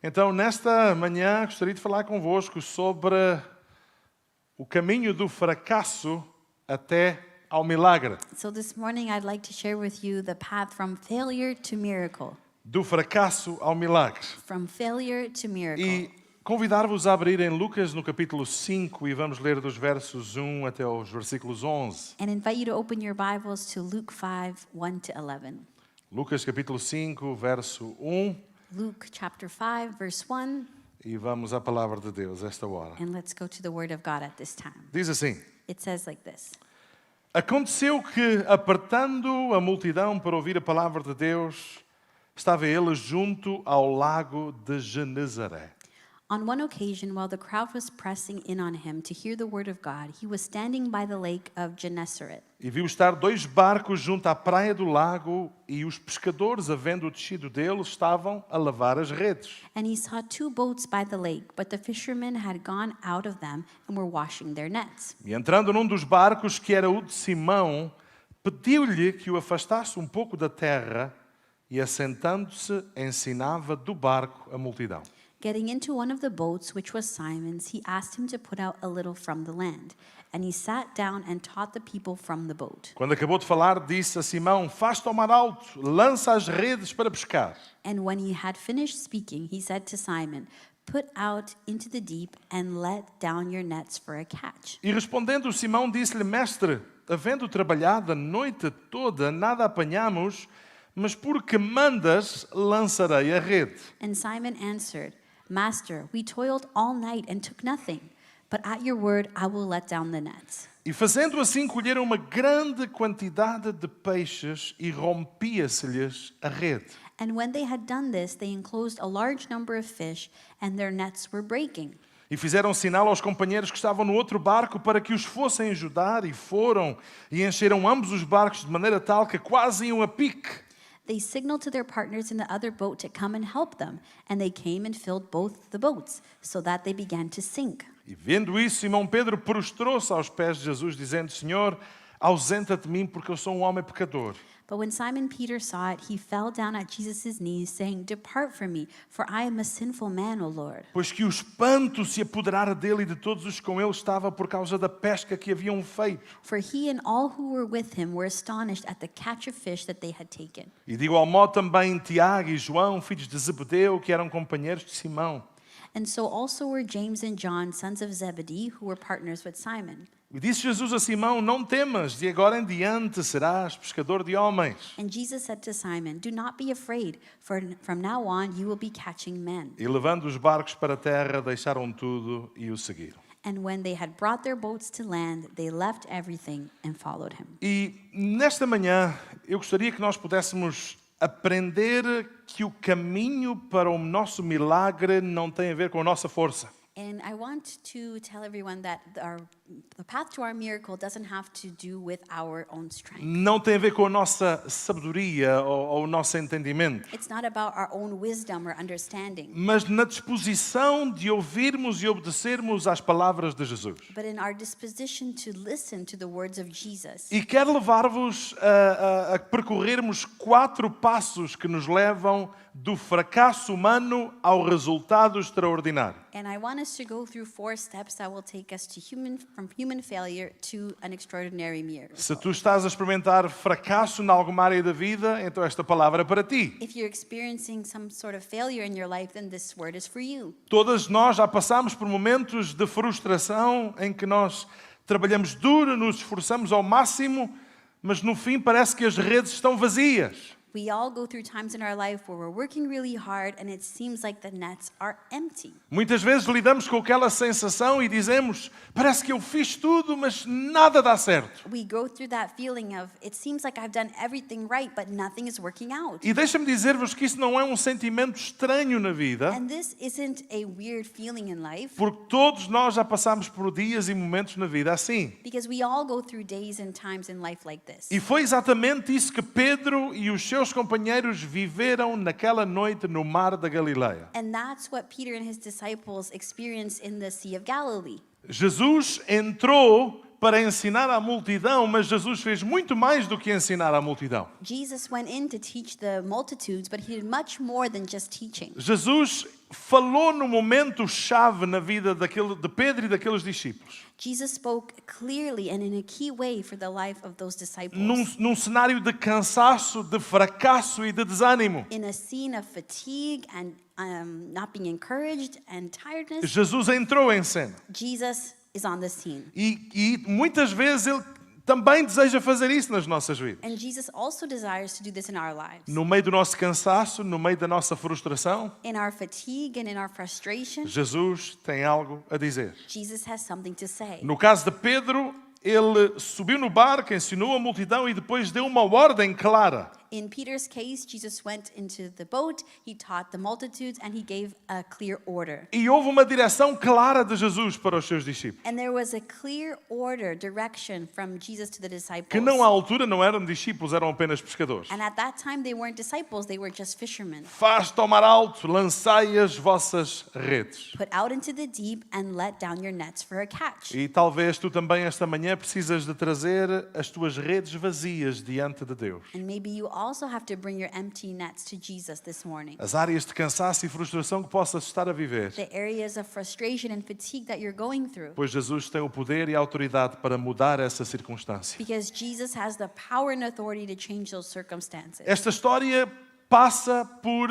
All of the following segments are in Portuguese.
Então, nesta manhã, gostaria de falar convosco sobre o caminho do fracasso até ao milagre. So this morning I'd like to share with you the path from failure to miracle. Do fracasso ao milagre. From failure to miracle. E convidar-vos a abrir em Lucas no capítulo 5 e vamos ler dos versos 1 até os versículos 11. And invite you to open your Bibles to Luke 5, 1 to 11. Lucas capítulo 5, verso 1. Luke chapter 5, verse 1. E vamos à palavra de Deus esta hora. And let's go to the Word of God at this time. Diz assim: It says like this. Aconteceu que, apertando a multidão para ouvir a palavra de Deus, estava ele junto ao lago de Genezaré. On one occasion, while the crowd was pressing in on him to hear the word of God, he was standing by the lake of Gennesaret. E viu estar 2 barcos junto à praia do lago, e os pescadores, havendo descido deles, estavam a lavar as redes. And he saw 2 boats by the lake, but the fishermen had gone out of them and were washing their nets. E entrando num dos barcos, que era o de Simão, pediu-lhe que o afastasse um pouco da terra, e assentando-se, ensinava do barco a multidão. Getting into one of the boats, which was Simon's, he asked him to put out a little from the land. And he sat down and taught the people from the boat. Quando acabou de falar, disse a Simão: Faz-te ao mar alto, lança as redes para pescar. And when he had finished speaking, he said to Simon, Put out into the deep and let down your nets for a catch. E respondendo Simão, disse-lhe: Mestre, havendo trabalhado a noite toda, nada apanhamos, mas porque mandas, lançarei a rede. And Simon answered, Master, we toiled all night and took nothing, but at your word I will let down the nets. E fazendo assim, colheram uma grande quantidade de peixes e rompia-se-lhes a rede. And when they had done this, they enclosed a large number of fish, and their nets were breaking. E fizeram sinal aos companheiros que estavam no outro barco para que os fossem ajudar, e foram e encheram ambos os barcos de maneira tal que quase iam a pique. They signaled to their partners in the other boat to come and help them, and they came and filled both the boats, so that they began to sink. E vendo isso, Simão Pedro prostrou-se aos pés de Jesus, dizendo: Senhor, ausenta de mim, porque eu sou um homem pecador. But when Simon Peter saw it, he fell down at Jesus' knees, saying, Depart from me, for I am a sinful man, O Lord. Pois que o espanto se apoderara dele e de todos os que com ele estavam por causa da pesca que haviam feito. For he and all who were with him were astonished at the catch of fish that they had taken. E de igual modo também Tiago e João, filhos de Zebedeu, que eram companheiros de Simão. And so also were James and John, sons of Zebedee, who were partners with Simon. E disse Jesus a Simão: Não temas, de agora em diante serás pescador de homens. And Jesus said to Simon, Do not be afraid, for from now on you will be catching men. E levando os barcos para a terra, deixaram tudo e o seguiram. And when they had brought their boats to land, they left everything and followed him. E nesta manhã eu gostaria que nós pudéssemos aprender que o caminho para o nosso milagre não tem a ver com a nossa força. And I want to tell everyone that the path to our miracle doesn't have to do with our own strength. Não tem a ver com a nossa sabedoria ou o nosso entendimento, It's not about our own wisdom or understanding, mas na disposição de ouvirmos e obedecermos às palavras de Jesus. but in our disposition to listen to the words of Jesus. E quero levar-vos a percorrermos 4 passos que nos levam do fracasso humano ao resultado extraordinário. And I want us to go through 4 steps that will take us to from human failure to an extraordinary miracle. Se tu estás a experimentar fracasso em alguma área da vida, então esta palavra é para ti. If you're experiencing some sort of failure in your life, then this word is for you. Todas nós já passamos por momentos de frustração em que nós trabalhamos duro, nos esforçamos ao máximo, mas no fim parece que as redes estão vazias. We all go through times in our life where we're working really hard and it seems like the nets are empty. Muitas vezes lidamos com aquela sensação e dizemos: parece que eu fiz tudo, mas nada dá certo. We go through that feeling of, it seems like I've done everything right, but nothing is working out. E deixa-me dizer-vos que isso não é um sentimento estranho na vida, And this isn't a weird feeling in life, porque todos nós já passamos por dias e momentos na vida assim. because we all go through days and times in life like this. E foi exatamente isso que Pedro e os seus companheiros viveram naquela noite no mar da Galileia. And that's what Peter and his disciples experienced in the Sea of Galilee. Jesus entrou para ensinar à multidão, mas Jesus fez muito mais do que ensinar à multidão. Jesus went in to teach the multitudes, but he did much more than just teaching. Jesus falou no momento chave na vida de Pedro e daqueles discípulos. Jesus spoke clearly and in a key way for the life of those disciples. Num cenário de cansaço, de fracasso e de desânimo. In a scene of fatigue and not being encouraged and tiredness, Jesus entrou em cena. Jesus is on the scene. E muitas vezes Ele também deseja fazer isso nas nossas vidas. And Jesus also desires to do this in our lives. No meio do nosso cansaço, no meio da nossa frustração, In our fatigue and in our frustration, Jesus tem algo a dizer. Jesus has something to say. No caso de Pedro, ele subiu no barco, ensinou a multidão e depois deu uma ordem clara. In Peter's case, Jesus went into the boat, he taught the multitudes, and he gave a clear order. E houve uma direção clara de Jesus para os seus discípulos. And there was a clear order, direction from Jesus to the disciples. Que não à altura não eram discípulos, eram apenas pescadores. And at that time, they weren't disciples, they were just fishermen. Faz tomar alto, lançai as vossas redes. Put out into the deep and let down your nets for a catch. E talvez tu também esta manhã precisas de trazer as tuas redes vazias diante de Deus. And maybe you also have to bring your empty nets to Jesus this morning. As áreas de cansaço e frustração que possas estar a viver. The areas of frustration and fatigue that you're going through. Pois Jesus tem o poder e a autoridade para mudar essa circunstância. Because Jesus has the power and authority to change those circumstances. Esta história passa por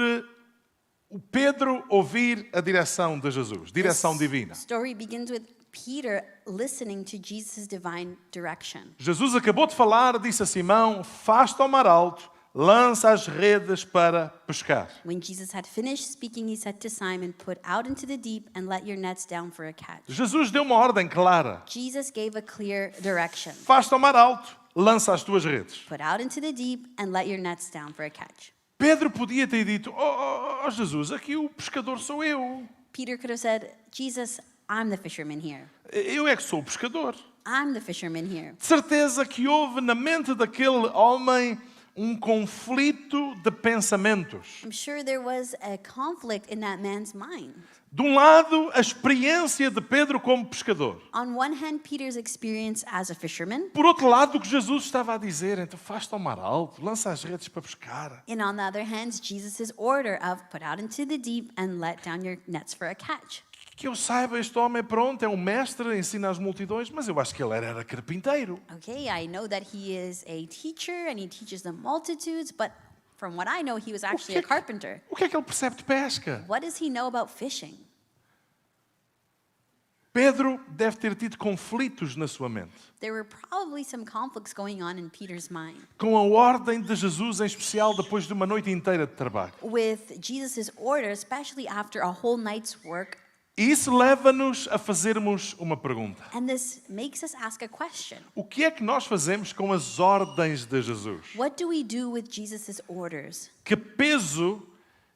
o Pedro ouvir a direção de Jesus, direção divina. The story begins with Peter listening to Jesus' divine direction. Jesus acabou de falar, disse a Simão, faz tomar alto, lança as redes para pescar. When Jesus had finished speaking, he said to Simon, "Put out into the deep and let your nets down for a catch." Jesus deu uma ordem clara. Jesus gave a clear direction. Faz tomar alto, lança as tuas redes. Put out into the deep and let your nets down for a catch. Pedro podia ter dito, oh Jesus, aqui o pescador sou eu. Peter could have said, Jesus, I'm the fisherman here. Eu é que sou o pescador. I'm the fisherman here. De certeza que houve na mente daquele homem conflito de pensamentos. I'm sure there was a conflict in that man's mind. De um lado, a experiência de Pedro como pescador. On one hand, Peter's experience as a fisherman. Por outro lado, o que Jesus estava a dizer, então faz tomar alto, lança as redes para pescar. And on the other hand, Jesus' order of put out into the deep and let down your nets for a catch. Que eu saiba, este homem pronto, é um mestre, ensina as multidões, mas eu acho que ele era carpinteiro. Okay, I know that he is a teacher and he teaches the multitudes, but from what I know, he was actually a carpenter. O que é que ele percebe de pesca? What does he know about fishing? Pedro deve ter tido conflitos na sua mente. There were probably some conflicts going on in Peter's mind. Com a ordem de Jesus, em especial depois de uma noite inteira de trabalho. With Jesus' order, especially after a whole night's work. E isso leva-nos a fazermos uma pergunta. And this makes us ask a question. O que é que nós fazemos com as ordens de Jesus? What do we do with Jesus' orders? Que peso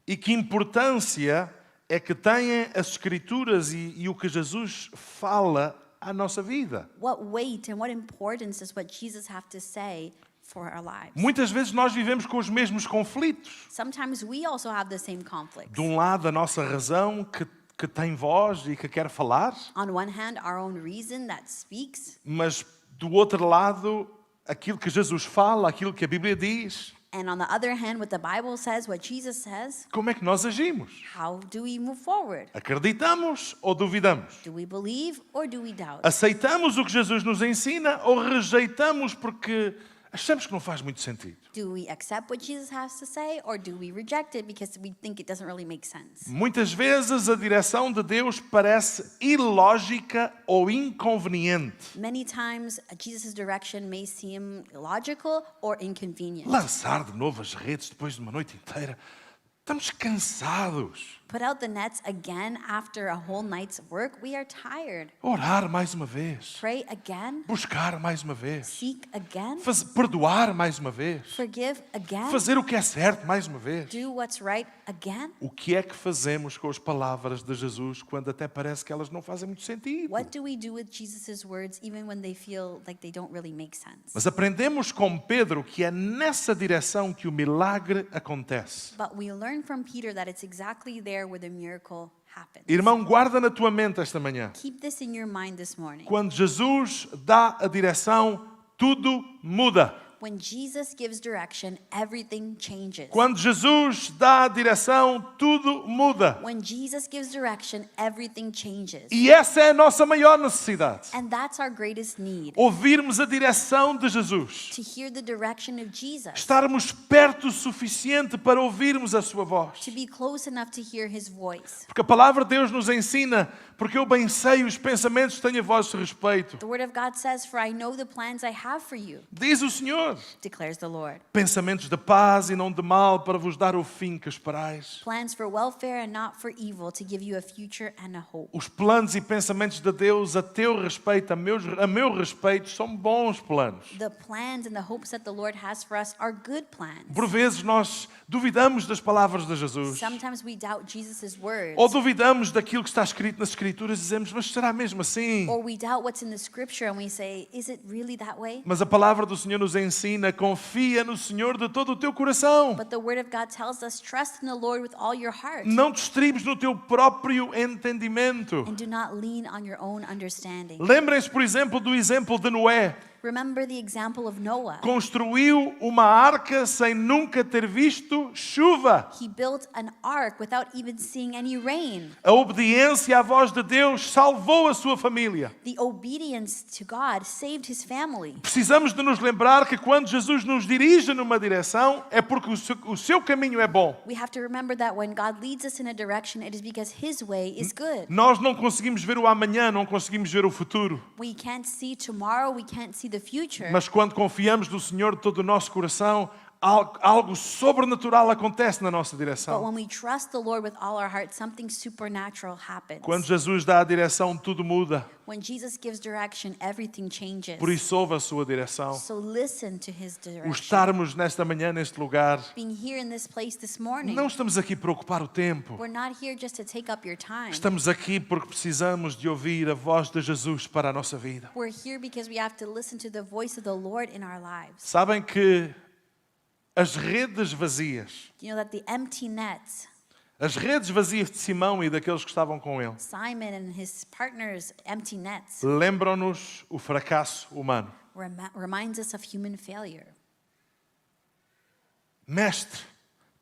e que importância é que têm as Escrituras e o que Jesus fala à nossa vida? What weight and what importance does what Jesus have to say for our lives? Muitas vezes nós vivemos com os mesmos conflitos. Sometimes we also have the same conflicts. De um lado, a nossa razão que tem voz e que quer falar, On one hand, our own reason that speaks, mas do outro lado, aquilo que Jesus fala, aquilo que a Bíblia diz. and on the other hand, what the Bible says, what Jesus says. Como é que nós agimos? How do we move forward? Acreditamos ou duvidamos? Do we believe or do we doubt? Aceitamos o que Jesus nos ensina ou rejeitamos porque achamos que não faz muito sentido? Do we accept what Jesus has to say or do we reject it because we think it doesn't really make sense? Muitas vezes a direção de Deus parece ilógica ou inconveniente. Many times, Jesus' direction may seem illogical or inconvenient. Lançar de novo as redes depois de uma noite inteira. Estamos cansados. Put out the nets again after a whole night's work. We are tired. Orar mais uma vez. Pray again. Buscar mais uma vez. Seek again. Perdoar mais uma vez. Forgive again. Fazer o que é certo mais uma vez. Do what's right again. O que é que fazemos com as palavras de Jesus quando até parece que elas não fazem muito sentido? What do we do with Jesus' words even when they feel like they don't really make sense? Mas aprendemos com Pedro que é nessa direção que o milagre acontece. But we learn learn from Peter that it's exactly there where the miracle happens. Irmão, guarda na tua mente esta manhã. Keep this in your mind this morning. Quando Jesus dá a direção, tudo muda. When Jesus gives direction, everything changes. Quando Jesus dá a direção, tudo muda. When Jesus gives direction, everything changes. E essa é a nossa maior necessidade. And that's our greatest need, Ouvirmos a direção de Jesus. to hear the direction of Jesus, Estarmos perto o suficiente para ouvirmos a sua voz. to be close enough to hear his voice. Porque a palavra de Deus nos ensina, porque eu bem sei os pensamentos que tenho a vosso respeito. The word of God says, "For I know the plans I have for you," Diz o Senhor. declares the Lord. Pensamentos de paz e não de mal, para vos dar o fim que esperais. Plans for welfare and not for evil, to give you a future and a hope. Os planos e pensamentos de Deus a teu respeito, a meu respeito, são bons planos. The plans and the hopes that the Lord has for us are good plans. Por vezes nós duvidamos das palavras de Jesus. Sometimes we doubt Jesus' words, Ou duvidamos daquilo que está escrito nas Escrituras e dizemos, mas será mesmo assim? or we doubt what's in the scripture and we say, is it really that way? Mas a palavra do Senhor nos ensina, confia no Senhor de todo o teu coração. But the word of God tells us, trust in the Lord with all your heart, Não te estribes no teu próprio entendimento. and do not lean on your own understanding. Lembrem-se, por exemplo, do exemplo de Noé. Remember the example of Noah. Construiu uma arca sem nunca ter visto chuva. He built an ark without even seeing any rain. A obediência à voz de Deus salvou a sua família. The obedience to God saved his family. Precisamos de nos lembrar que quando Jesus nos dirige numa direção, é porque o seu caminho é bom. We have to remember that when God leads us in a direction, it is because his way is good. Nós não conseguimos ver o amanhã, não conseguimos ver o futuro. We can't see tomorrow, we can't see the future. Mas quando confiamos no Senhor de todo o nosso coração, algo sobrenatural acontece na nossa But direção. when we trust the Lord with all our heart, something supernatural happens. Quando Jesus dá a direção, tudo muda. When Jesus gives direction, everything changes. Por isso, ouve a sua direção. So listen to his O direction. estarmos nesta manhã, neste lugar, Being here in this place this morning, não estamos aqui para ocupar o tempo. we're not here just to take up your time. Estamos aqui porque precisamos de ouvir a voz de Jesus para a nossa vida. We're here because we have to listen to the voice of the Lord in our lives. Sabem que as redes vazias, You know that the empty nets, as redes vazias de Simão e daqueles que estavam com ele, Simon and his partners' empty nets, lembram-nos o fracasso humano. reminds us of human failure. Mestre,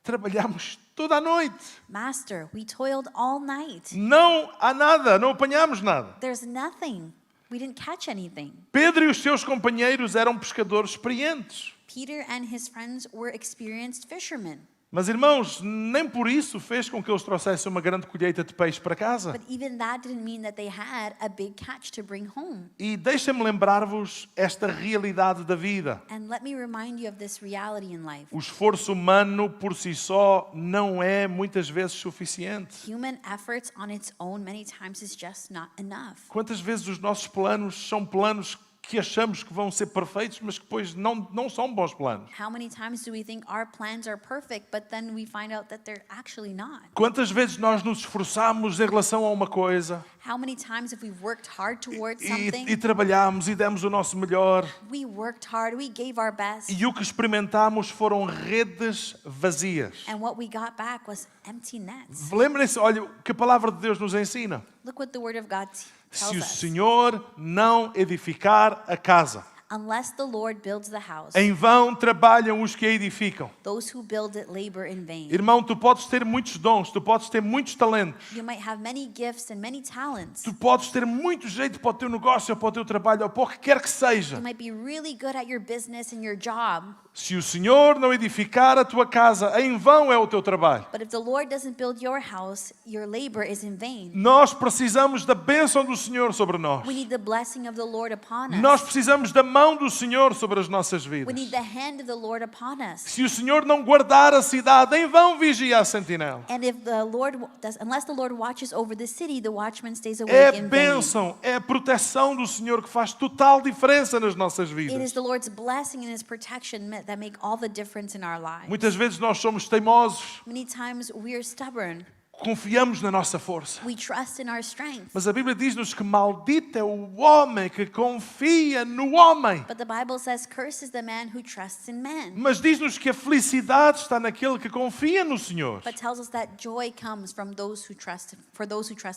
trabalhamos toda a noite. Master, we toiled all night. Não há nada, não apanhamos nada. There's nothing. We didn't catch anything. Pedro e os seus companheiros eram pescadores experientes. Peter and his friends were experienced fishermen. Mas, irmãos, nem por isso fez com que eles trouxessem uma grande colheita de peixe para casa. But even that didn't mean that they had a big catch to bring home. E deixem-me lembrar-vos esta realidade da vida. And let me remind you of this reality in life. O esforço humano por si só não é muitas vezes suficiente. Human efforts on its own many times is just not enough. Quantas vezes os nossos planos são planos que achamos que vão ser perfeitos, mas que depois não são bons planos? How many times do we think our plans are perfect, but then we find out that they're actually not? Quantas vezes nós nos esforçamos em relação a uma coisa How many times have we worked hard towards something? e trabalhamos e demos o nosso melhor We worked hard, we gave our best, e o que experimentámos foram redes vazias? and what we got back was empty nets. Lembrem-se, olha, o que a palavra de Deus nos ensina. Look what the word of God Se tells o us. Senhor não edificar a casa, Unless the Lord builds the house, em vão trabalham os que a edificam. those who build it labor in vain. Irmão, tu podes ter muitos dons, tu podes ter muitos talentos, You might have many gifts and many talents. tu podes ter muito jeito para o teu negócio, ou para o teu trabalho, ou para o que quer que seja. You might be really good at your business and your job, Se o Senhor não edificar a tua casa, em vão é o teu trabalho. but if the Lord doesn't build your house, your labor is in vain. Nós precisamos da bênção do Senhor sobre nós. We need the blessing of the Lord upon us. Nós precisamos da mão do Senhor sobre as nossas We vidas. need the hand of the Lord upon us. Se o Senhor não guardar a cidade, em vão vigia a sentinela. And if the Lord unless the Lord watches over the city, the watchman stays É awake a in vain. bênção, é a proteção do Senhor que faz total diferença nas nossas It is vidas. the Lord's blessing and His protection that make all the difference in our lives. Muitas vezes nós somos teimosos. Many times we are stubborn. confiamos na nossa força. We trust in our strength. Mas a Bíblia diz-nos que maldito é o homem que confia no homem. But the Bible says, "Cursed is the man who trusts in man." Mas diz-nos que a felicidade está naquele que confia no Senhor. But tells us that joy comes from those who trust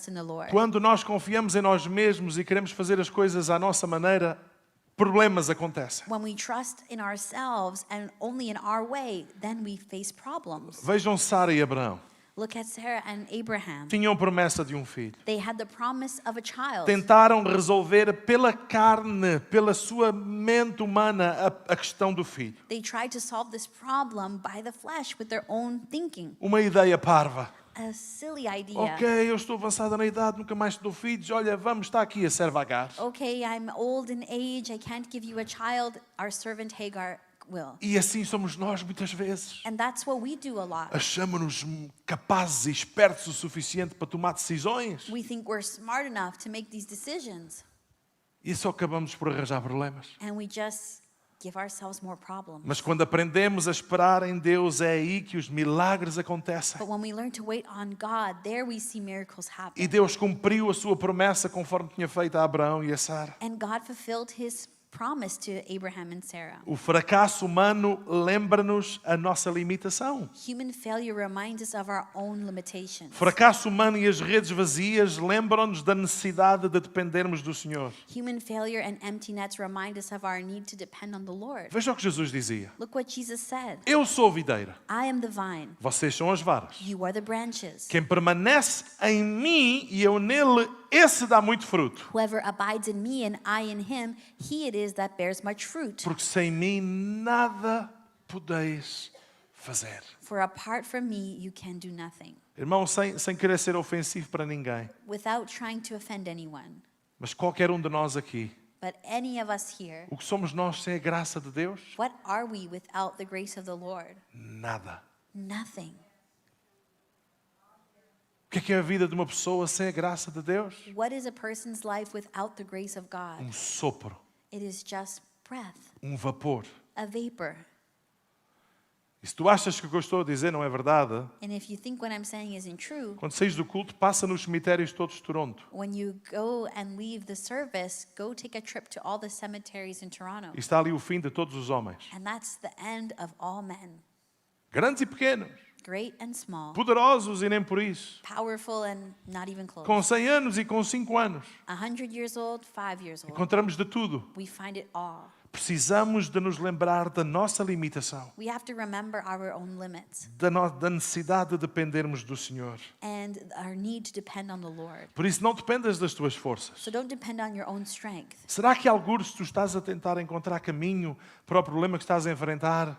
in the Lord. Quando nós confiamos em nós mesmos e queremos fazer as coisas à nossa maneira, problemas acontecem. When we trust in ourselves and only in our way, then we face problems. Vejam Sara e Abraão. Look at Sarah and Abraham. Tinham promessa de um filho. They had the promise of a child. Tentaram resolver pela carne, pela sua mente humana, a questão do filho. They tried to solve this problem by the flesh with their own thinking. Uma ideia parva. A silly idea. Ok, eu estou avançada na idade, nunca mais te dou filhos. Olha, vamos, está aqui a serva Agar. Okay, I'm old in age. I can't give you a child. Our servant Hagar will. E assim somos nós muitas vezes. And that's what we do a lot. Achamos-nos capazes e espertos o suficiente para tomar decisões. We think we're smart enough to make these decisions. E só acabamos por arranjar problemas. And we just give ourselves more problems. Mas quando aprendemos a esperar em Deus, é aí que os milagres acontecem. But when we learn to wait on God, there we see miracles happen. E Deus cumpriu a sua promessa conforme tinha feito a Abraão e a Sara. And God fulfilled his promise to Abraham and Sarah. O fracasso humano lembra-nos a nossa limitação. Human failure reminds us of our own limitations. O fracasso humano e as redes vazias lembram-nos da necessidade de dependermos do Senhor. Human failure and empty nets remind us of our need to depend on the Lord. Veja o que Jesus dizia. Look what Jesus said. Eu sou a videira, I am the vine. vocês são as varas. You are the branches. Quem permanece em mim e eu nele, esse dá muito fruto. Whoever abides in me and I in him, he it is that bears much fruit. Porque sem mim nada podeis fazer. For apart from me, you can do nothing. Irmão, sem querer ser ofensivo para ninguém, Without trying to offend anyone. mas qualquer um de nós aqui, But any of us here, o que somos nós sem a graça de Deus? what are we without the grace of the Lord? Nada. Nothing. O que é a vida de uma pessoa sem a graça de Deus? What is a person's life without the grace of God? Sopro, It is just breath, vapor. a vapor. E se tu achas que o que eu estou a dizer não é verdade, And if you think what I'm saying isn't true, quando saís do culto, passa nos cemitérios todos de Toronto. when you go and leave the service, go take a trip to all the cemeteries in Toronto. E está ali o fim de todos os homens. And that's the end of all men, Grandes e pequenos, great and small, poderosos e nem por isso. powerful and not even close. Com 100 anos e com 5 anos. 100 years old, 5 years old. Encontramos de tudo. We find it all. Precisamos de nos lembrar da nossa limitação, We have to remember our own limits da necessidade de dependermos do Senhor. and our need to depend on the Lord. Por isso, não dependas das tuas forças. So don't depend on your own strength. Será que algures tu estás a tentar encontrar caminho para o problema que estás a enfrentar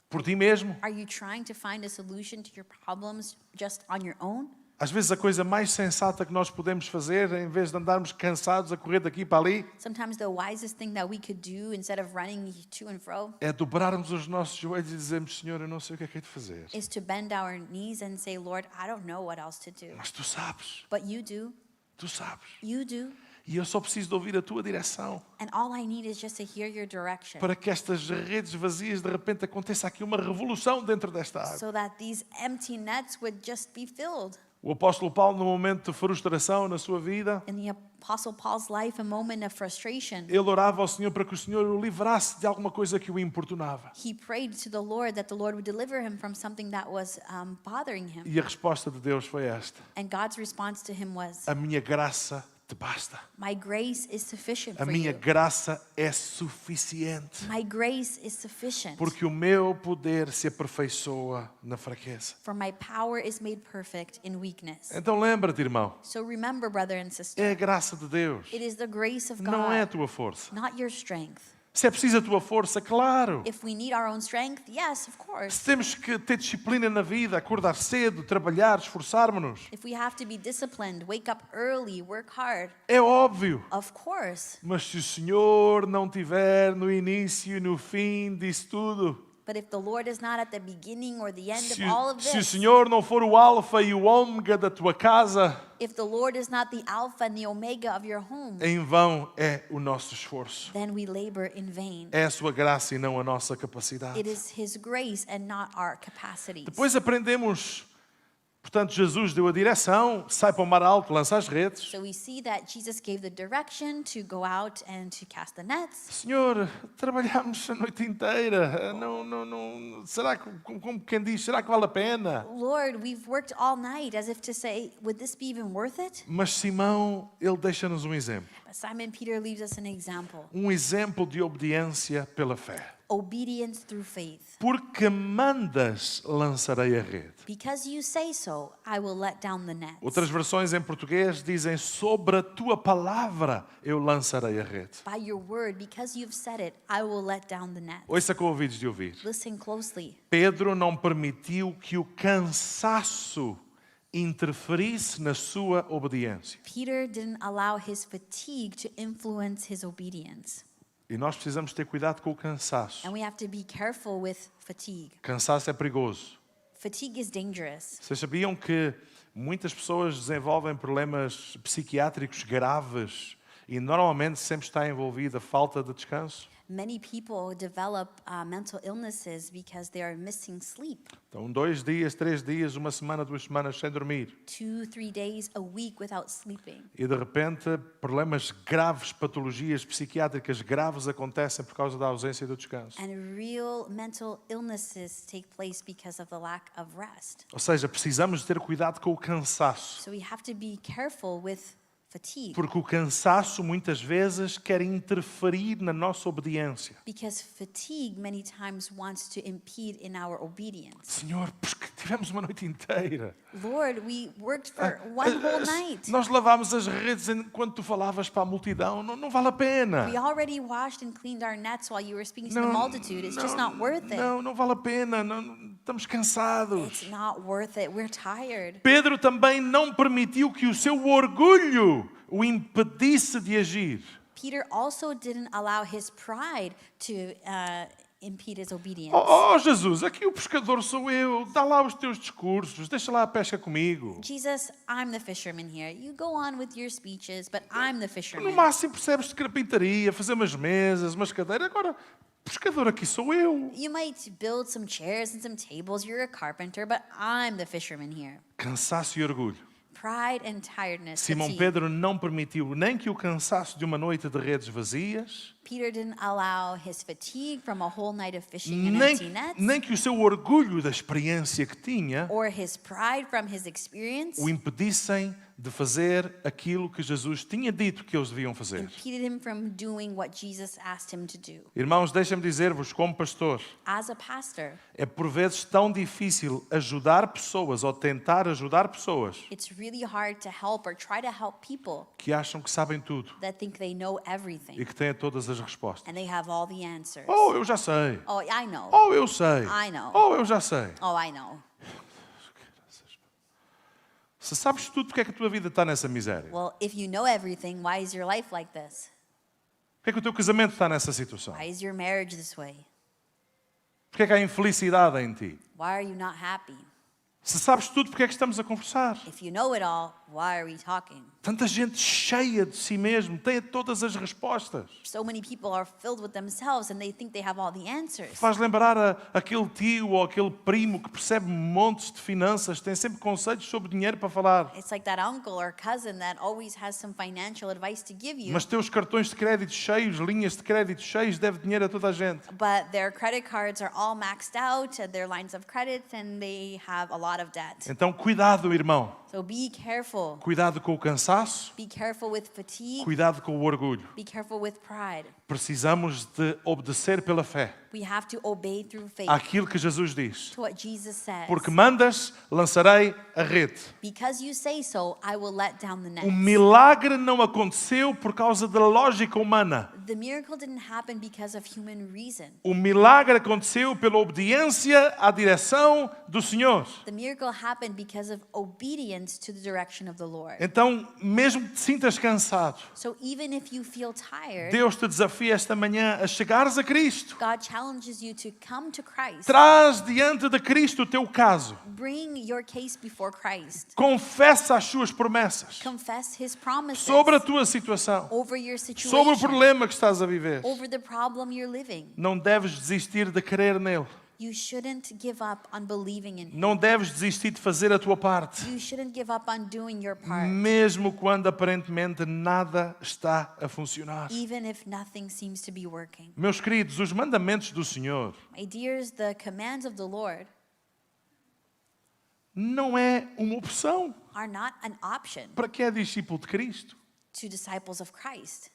por ti mesmo? Are you trying to find a solution to your problems just on your own? Às vezes a coisa mais sensata que nós podemos fazer, em vez de andarmos cansados a correr daqui para ali, Sometimes the wisest thing that we could do instead of running to and fro é dobrarmos os nossos joelhos e dizermos: Senhor, eu não sei o que é de fazer. is to bend our knees and say, Lord, I don't know what else to do. Mas tu sabes, But you do. tu sabes. You do. E eu só preciso de ouvir a tua direção And all I need is just to hear your direction para que estas redes vazias, de repente, aconteça aqui uma revolução dentro desta água. so that these empty nets would just be filled. O apóstolo Paulo, no momento de frustração na sua vida, In the Apostle Paul's life, a moment of frustration, ele orava ao Senhor para que o Senhor o livrasse de alguma coisa que o importunava. he prayed to the Lord that the Lord would deliver him from something that was bothering him. E a resposta de Deus foi esta: And God's response to him was, a minha graça te basta. my grace is sufficient A for minha you. graça é suficiente. My grace is sufficient. Porque o meu poder se aperfeiçoa na fraqueza. For my power is made perfect in weakness. Então lembra-te, irmão, So remember, brother and sister, é a graça de Deus. it is the grace of Não é a God, tua força. not your strength. Se é preciso a tua força, claro. If we need our own strength, yes, of Se course. temos que ter disciplina na vida, acordar cedo, trabalhar, esforçarmos-nos, If we have to be disciplined, wake up early, work hard, é óbvio. of course. Mas se o Senhor não tiver no início e no fim disso tudo, But if the Lord is not at the beginning or the end se, of all of se o this, Senhor não for o alfa e o ômega da tua casa, if the Lord is not the Alpha and the Omega of your home, em vão é o nosso esforço. then we labor in vain. É a sua graça e não a nossa capacidade. It is His grace and not our capacity. Depois aprendemos Portanto, Jesus deu a direção, sai para o mar alto, lança as redes. So we see that Jesus gave the direction to go out and to cast the nets. Senhor, trabalhamos a noite inteira. Será que, como quem diz, será que vale a pena? Lord, we've worked all night, as if to say, would this be even worth it? Mas Simão, ele deixa-nos um exemplo. But Simon Peter leaves us an example. Um exemplo de obediência pela fé. Obedience through faith. Porque mandas, lançarei a rede. Because you say so, I will let down the nets. Outras versões em português dizem, sobre a tua palavra eu lançarei a rede. By your word, because you've said it, I will let down the nets. Ouça com ouvidos de ouvir. Listen closely. Pedro não permitiu que o cansaço interferisse na sua obediência. Peter didn't allow his fatigue to influence his obedience. E nós precisamos ter cuidado com o cansaço. And we have to be careful with fatigue. Cansaço é perigoso. Fatigue is dangerous. Vocês sabiam que muitas pessoas desenvolvem problemas psiquiátricos graves e normalmente sempre está envolvida a falta de descanso? Many people develop mental illnesses because they are missing sleep. Então, 2 dias, 3 dias, 1 semana, 2 semanas sem dormir. 2, 3 days a week without sleeping. E de repente, problemas graves, patologias psiquiátricas graves acontecem por causa da ausência do descanso. And real mental illnesses take place because of the lack of rest. Ou seja, precisamos ter cuidado com o cansaço. So we have to be careful with fatigue. Porque o cansaço muitas vezes quer interferir na nossa obediência. Because fatigue many times wants to impede in our obedience. Senhor, porque tivemos uma noite inteira. Lord, we worked for one whole night. Nós lavámos as redes enquanto tu falavas para a multidão. Não vale a pena. We already washed and cleaned our nets while you were speaking to the multitude. It's just not worth it. Não vale a pena. Estamos cansados. It's not worth it. We're tired. Pedro também não permitiu que o seu orgulho o impedisse de agir. Peter also didn't allow his pride to impede his obedience. Oh, Jesus, aqui o pescador sou eu. Dá lá os teus discursos. Deixa lá a pesca comigo. Jesus, I'm the fisherman here. You go on with your speeches, but I'm the No fisherman. máximo percebes de carpintaria, fazer umas mesas, umas cadeiras. Agora, pescador aqui sou eu. You might build some chairs and some tables. You're a carpenter, but I'm the fisherman here. Cansaço e orgulho. Pride and tiredness. Simão fatigue. Pedro não permitiu nem que o cansaço de uma noite de redes vazias, Peter didn't allow his fatigue from a whole night of fishing and empty nets, nem que o seu orgulho da experiência que tinha or his pride from his experience o impedissem de fazer aquilo que Jesus tinha dito que eles deviam fazer. impeded him from doing what Jesus asked him to do. Irmãos, deixem-me dizer-vos, como pastor, As a pastor, é por vezes tão difícil ajudar pessoas ou tentar ajudar pessoas it's really hard to help or try to help people que acham que sabem tudo that think they know everything e que têm todas as respostas. and they have all the answers. Oh, eu já sei. Oh, I know. Oh, eu sei. I know. Oh, eu já sei. Oh, I know. Se sabes tudo, porque é que a tua vida está nessa miséria? Well, if you know everything, why is your life like this? Porque é que o teu casamento está nessa situação? Why is your marriage this way? Porque é que há infelicidade em ti? Why are you not happy? Se sabes tudo, porque é que estamos a conversar? If you know it all, why are we talking? Tanta gente cheia de si mesmo, tem todas as respostas. So many people are filled with themselves and they think they have all the answers. Faz lembrar aquele tio ou aquele primo que percebe montes de finanças, tem sempre conselhos sobre dinheiro para falar. It's like that uncle or cousin that always has some financial advice to give you, Mas teus cartões de crédito cheios, linhas de crédito cheios, deve dinheiro a toda a gente. but their credit cards are all maxed out, their lines of credit, and they have a lot of debt. Então, cuidado, irmão. So be careful. Cuidado com o cansaço, Be careful with fatigue. cuidado com o orgulho. Be careful with pride. Precisamos de obedecer pela fé We have to obey through faith àquilo que Jesus diz. to what Jesus says. Porque mandas, lançarei a rede. Because you say so, I will let down the O nets. milagre não aconteceu por causa da lógica humana. The miracle didn't happen because of human reason. O milagre aconteceu pela obediência à direção do Senhor. The miracle happened because of obedience to the direction of the Lord. Então, mesmo que te sintas cansado, So even if you feel tired, Deus te desafia esta manhã a chegares a Cristo. God challenges you to come to Christ. Traz diante de Cristo o teu caso. Bring your case before Christ. Confessa as suas promessas Confess His promises sobre a tua situação, over your situation, sobre o problema que estás a viver. over the problem you're living. Não deves desistir de crer nele. You shouldn't give up on believing in Him. Não deves desistir de fazer a tua parte, You shouldn't give up on doing your part, mesmo quando aparentemente nada está a funcionar. even if nothing seems to be working. Meus queridos, os mandamentos do Senhor My dears, the commands of the Lord não é uma opção are not an option para quem é discípulo de Cristo. to disciples of Christ.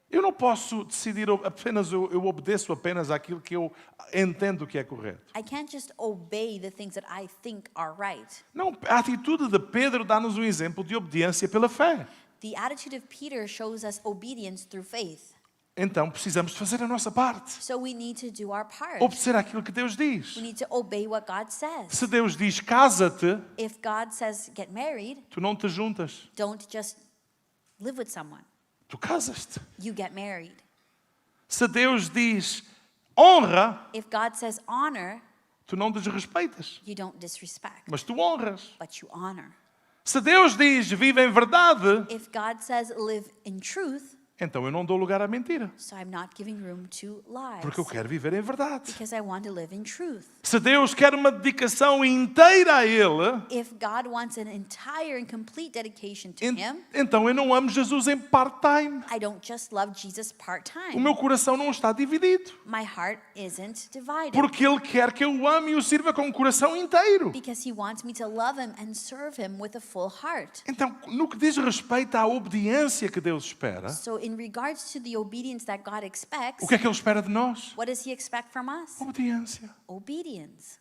Eu não posso decidir apenas, eu obedeço apenas àquilo que eu entendo que é correto. I can't just obey the things that I think are right. Não, a atitude de Pedro dá-nos um exemplo de obediência pela fé. The attitude of Peter shows us obedience through faith. Então precisamos de fazer a nossa parte. So we need to do our part. Obedecer àquilo que Deus diz. We need to obey what God says. Se Deus diz casa-te, If God says get married, tu não te juntas, don't just live with someone. tu casas-te. You get married. Se Deus diz honra, If God says honor, tu não desrespeitas, you don't disrespect, mas tu honras. but you honor. Se Deus diz vive em verdade, If God says live in truth, então eu não dou lugar à mentira, so I'm not giving room to lies. porque eu quero viver em verdade. Because I want to live in truth. Se Deus quer uma dedicação inteira a Ele, If God wants an entire and complete dedication to Him, então eu não amo Jesus em part-time. I don't just love Jesus O part-time. meu coração não está dividido, My heart isn't divided. porque Ele quer que eu o ame e o sirva com o coração inteiro. Because He wants me to love Him and serve Him with a full heart. Então, no que diz respeito à obediência que Deus espera, So in regards to the obedience that God expects, o que é que Ele espera de nós? what does He expect from us? Obediência. Obedience.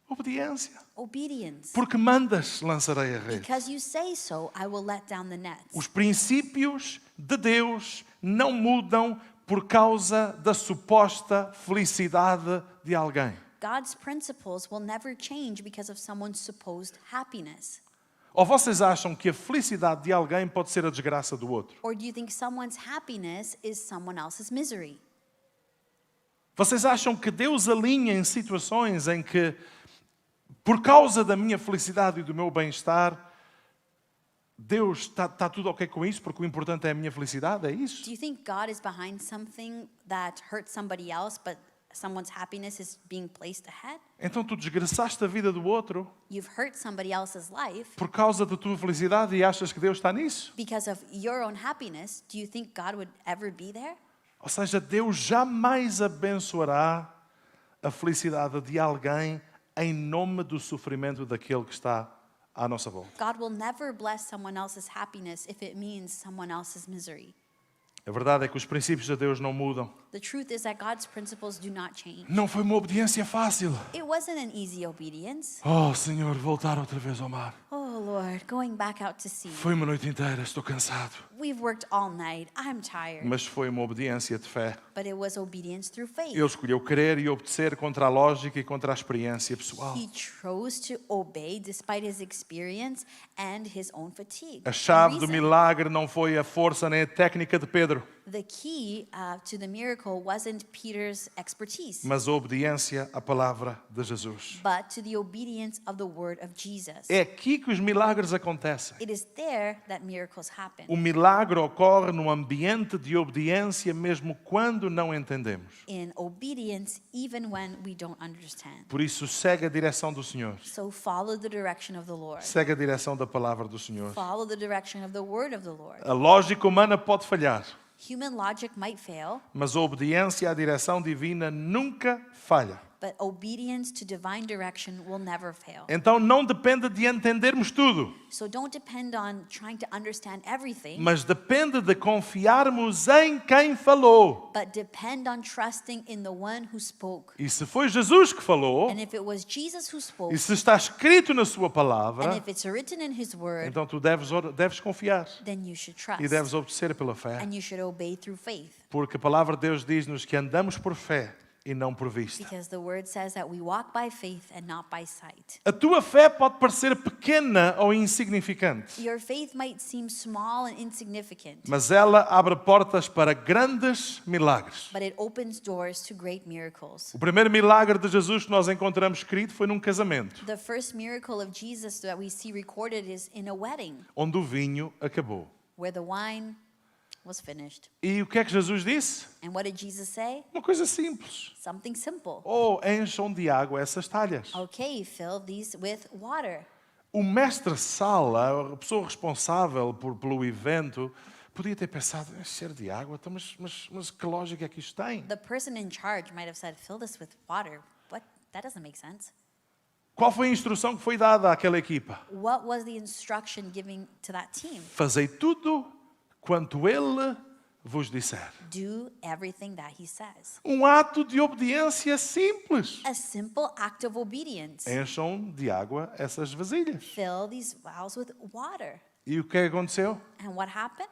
Obediência. Obedience. Porque mandas, lançarei a rede. Because you say so, I will let down the nets. Os princípios de Deus não mudam por causa da suposta felicidade de alguém. God's principles will never change because of someone's supposed happiness. Ou vocês acham que a felicidade de alguém pode ser a desgraça do outro? Or do you think someone's happiness is someone else's misery? Vocês acham que Deus alinha em situações em que, por causa da minha felicidade e do meu bem-estar, Deus está tudo ok com isso, porque o importante é a minha felicidade? É isso? Do you think God is behind something that hurts somebody else, but someone's happiness is being placed ahead? Então tu desgraçaste a vida do outro You've hurt somebody else's life por causa da tua felicidade e achas que Deus está nisso? because of your own happiness. Do you think God would ever be there? Ou seja, Deus jamais abençoará a felicidade de alguém em nome do sofrimento daquele que está à nossa volta. God will never bless someone else's happiness if it means someone else's misery. A verdade é que os princípios de Deus não mudam. The truth is that God's principles do not change. Não foi uma obediência fácil. It wasn't an easy obedience. Oh, Senhor, voltar outra vez ao mar. Oh, Lord, going back out to sea. Foi uma noite inteira, estou cansado. We've worked all night. I'm tired. Mas foi uma obediência de fé. But it was obedience through faith. Ele escolheu crer e obedecer contra a lógica e contra a experiência pessoal. He chose to obey despite his experience and his own fatigue. A and chave do reason. milagre não foi a força nem a técnica de Pedro, The key to the miracle wasn't Peter's expertise, mas a obediência à palavra de Jesus. but to the obedience of the word of Jesus. É aqui que os milagres acontecem. It is there that miracles happen. O milagre ocorre num ambiente de obediência mesmo quando não entendemos. In obedience, even when we don't understand. Por isso, segue a direção do Senhor. So follow the direction of the Lord. Segue a direção da palavra do Senhor. Follow the direction of the word of the Lord. A lógica humana pode falhar, Human logic might fail, mas a obediência à direção divina nunca falha. but obedience to divine direction will never fail. Então não depende de entendermos tudo, So don't depend on trying to understand everything, mas depende de confiarmos em quem falou. but depend on trusting in the one who spoke. E se foi Jesus que falou, And if it was Jesus who spoke, e se está escrito na sua and palavra, if it's written in his word, então tu deves confiar then you should trust. e deves obedecer pela fé. And you should obey through faith. Porque a palavra de Deus diz-nos que andamos por fé e não por vista. Because the word says that we walk by faith and not by sight. A tua fé pode parecer pequena ou insignificante, Your faith might seem small and insignificant, mas ela abre portas para grandes milagres. but it opens doors to great miracles. O primeiro milagre de Jesus que nós encontramos escrito foi num casamento, The first miracle of Jesus that we see recorded is in a wedding onde o vinho acabou. where the wine was finished. E o que é que Jesus disse? And what did Jesus say? Uma coisa simples. Something simple. Oh, encham de água essas talhas. Okay, fill these with water. O mestre-sala, a pessoa responsável pelo evento, podia ter pensado, encher de água, então, mas que lógica é que isto tem? The person in charge might have said, fill this with water. What? That doesn't make sense. Qual foi a instrução que foi dada àquela equipa? What was the instruction given to that team? Fazei tudo quanto ele vos disser. Do everything that he says. Um ato de obediência simples. A simple act of obedience. Encham de água essas vasilhas. Fill these vials with water. E o que é que aconteceu? And what happened?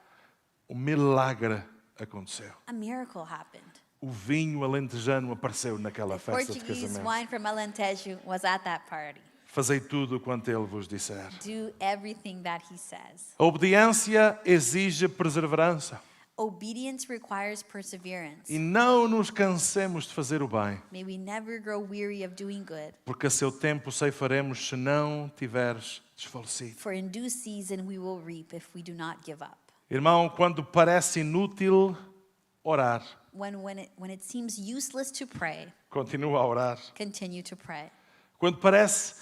Um milagre aconteceu. A miracle happened. O vinho alentejano apareceu naquela festa de Portuguese casamento. wine from Alentejo was at that party. Fazei tudo quanto ele vos disser. Do everything that he says. A obediência exige perseverança. Obedience requires perseverance. E não nos cansemos de fazer o bem, May we never grow weary of doing good. porque a seu tempo ceifaremos se não tiveres desfalecido. For in due season we will reap if we do not give up. Irmão, quando parece inútil orar, When it seems useless to pray, continua a orar. continue to pray. Quando parece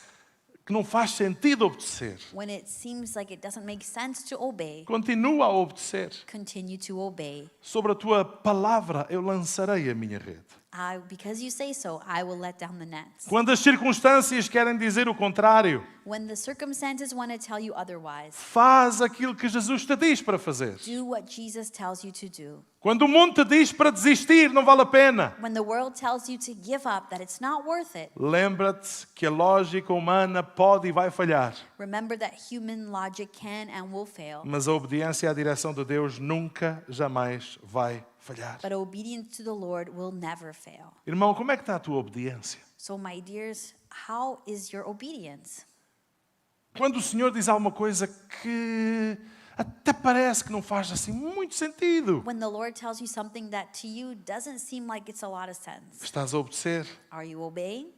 que não faz sentido obedecer, When it seems like it doesn't make sense to obey, continua a obedecer. continue to obey. Sobre a tua palavra eu lançarei a minha rede. Because you say so, I will let down the nets. Quando as circunstâncias querem dizer o contrário, When the circumstances want to tell you otherwise, faz aquilo que Jesus te diz para fazer. do what Jesus tells you to do. Quando o mundo te diz para desistir, não vale a pena. When the world tells you to give up, that it's not worth it, Lembra-te que a lógica humana pode e vai falhar, remember that human logic can and will fail, mas a obediência à direção de Deus nunca, jamais vai falhar. but obedience to the Lord will never fail. Irmão, como é que está a tua obediência? So, my dears, how is your obedience? Quando o Senhor diz alguma coisa que até parece que não faz assim muito sentido, When the Lord tells you something that to you doesn't seem like it's a lot of sense, estás a obedecer? are you obeying?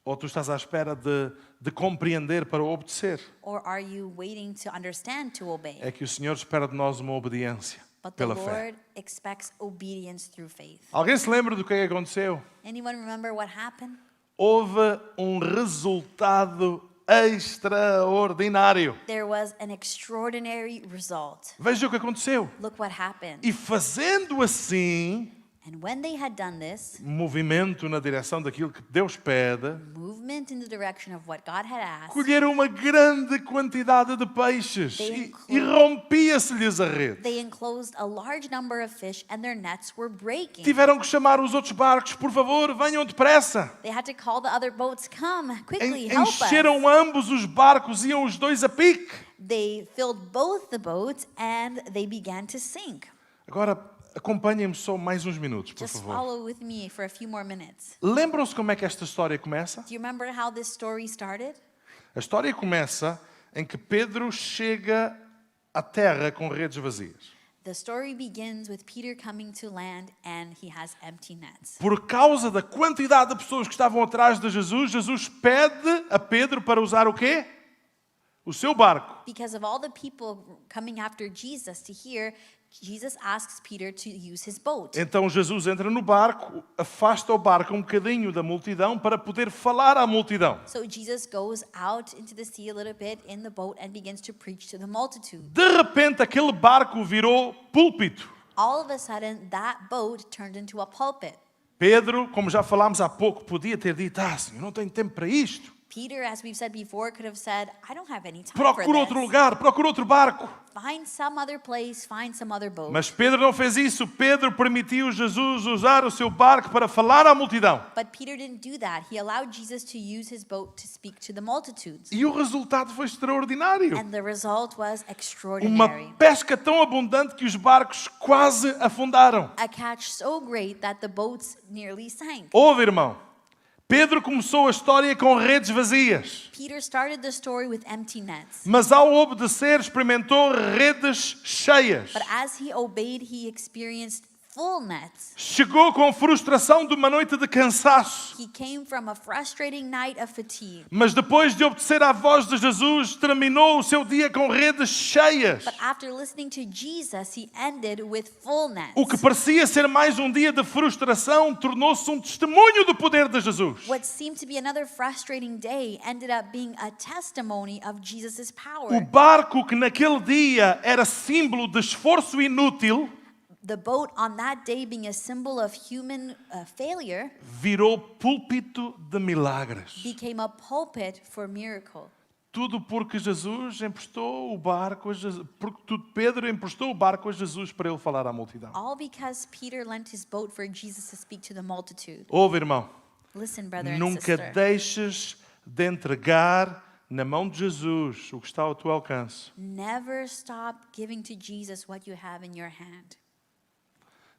Ou tu estás à espera de compreender para obedecer? Or are you waiting to understand to obey? É que o Senhor espera de nós uma obediência But the pela fé. Lord expects obedience through faith. Alguém se lembra do que é que aconteceu? Anyone remember what happened? Houve um resultado extraordinário. There was an extraordinary result. Veja o que aconteceu. Look what happened. E fazendo assim, And when they had done this, movimento na direção daquilo que Deus pede, movement in the direction of what God had asked, colheram uma grande quantidade de peixes They e rompia-se-lhes a rede. they enclosed a large number of fish and their nets were breaking. Tiveram que chamar os outros barcos, por favor, venham depressa. They had to call the other boats, come, quickly, help us. Encheram ambos os barcos, iam os dois a pique. They filled both the boats and they began to sink. Agora, acompanhem-me só mais uns minutos, por Just favor. follow with me for a few more minutes. Lembram-se como é que esta história começa? Do you remember how this story started? A história começa em que Pedro chega à terra com redes vazias. The story begins with Peter coming to land and he has empty nets. Por causa da quantidade de pessoas que estavam atrás de Jesus, Jesus pede a Pedro para usar o quê? O seu barco. Because of all the people coming after Jesus to hear, Jesus asks Peter to use his boat. Então Jesus entra no barco, afasta o barco um bocadinho da multidão para poder falar à multidão. So Jesus goes out into the sea a little bit in the boat and begins to preach to the multitude. De repente, aquele barco virou púlpito. All of a sudden, that boat turned into a pulpit. Pedro, como já falámos há pouco, podia ter dito: Senhor, não tenho tempo para isto. Peter, as we've said before, could have said, I don't have any time Procura for outro this. lugar, procura outro barco. Find some other place, find some other boat. Mas Pedro não fez isso. Pedro permitiu Jesus usar o seu barco para falar à multidão. But Peter didn't do that. He allowed Jesus to use his boat to speak to the multitudes. E o resultado foi extraordinário. And the result was Uma extraordinary. pesca tão abundante que os barcos quase afundaram. A catch so great that the boats nearly sank. Ouve, irmão. Pedro começou a história com redes vazias, Peter started the story with empty nets. mas ao obedecer experimentou redes cheias. But as he obeyed, he experienced full nets. Chegou com frustração de uma noite de cansaço. He came from a frustrating night of fatigue. Mas depois de obedecer à voz de Jesus, terminou o seu dia com redes cheias. But after listening to Jesus, he ended with full nets. O que parecia ser mais um dia de frustração tornou-se um testemunho do poder de Jesus. What seemed to be another frustrating day ended up being a testimony of Jesus' O power. barco que naquele dia era símbolo de esforço inútil, The boat on that day being a symbol of human failure virou púlpito de milagres. became a pulpit for miracle. Tudo porque Jesus emprestou o barco a Jesus, porque Pedro emprestou o barco a Jesus para ele falar à multidão. All because Peter lent his boat for Jesus to speak to the multitude. Ouve, irmão, Listen, brother and nunca sister. deixes de entregar na mão de Jesus o que está ao teu alcance. Never stop giving to Jesus what you have in your hand.